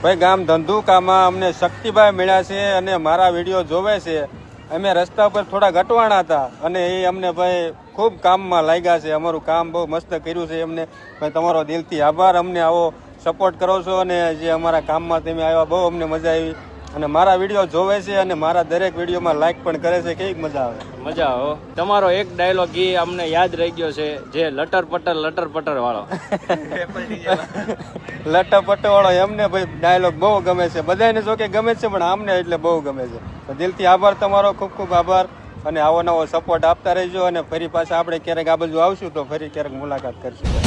ભાઈ ગામ ધંધુકામાં અમને શક્તિભાઈ મળ્યા છે અને મારા વિડીયો જોવે છે. અમે રસ્તા પર થોડા ગટવાણા હતા અને એ અમને ભાઈ ખૂબ કામમાં લાગ્યા છે. અમારું કામ બહુ મસ્ત કર્યું છે એમને. ભાઈ તમારો દિલથી આભાર. અમને આવો સપોર્ટ કરો છો અને જે અમારા કામમાં તમે આવ્યા બહુ અમને મજા આવી અને મારા વિડીયો જોવે છે અને મારા દરેક વિડીયોમાં લાઈક પણ કરે છે. કેવી મજા આવે? મજા આવે. તમારો એક ડાયલોગ એ અમને યાદ રહી ગયો છે, જે લટર પટર વાળો. લટપટ વાળો એમને ભાઈ ડાયલોગ બહુ ગમે છે. બધાને જો કે ગમે છે પણ આમને એટલે બહુ ગમે છે. તો દિલથી આભાર તમારો, ખૂબ ખૂબ આભાર અને આવો નવો સપોર્ટ આપતા રહેજો અને ફરી પાછા આપણે ક્યારેક આ બાજુ આવશું તો ફરી ક્યારેક મુલાકાત કરશું.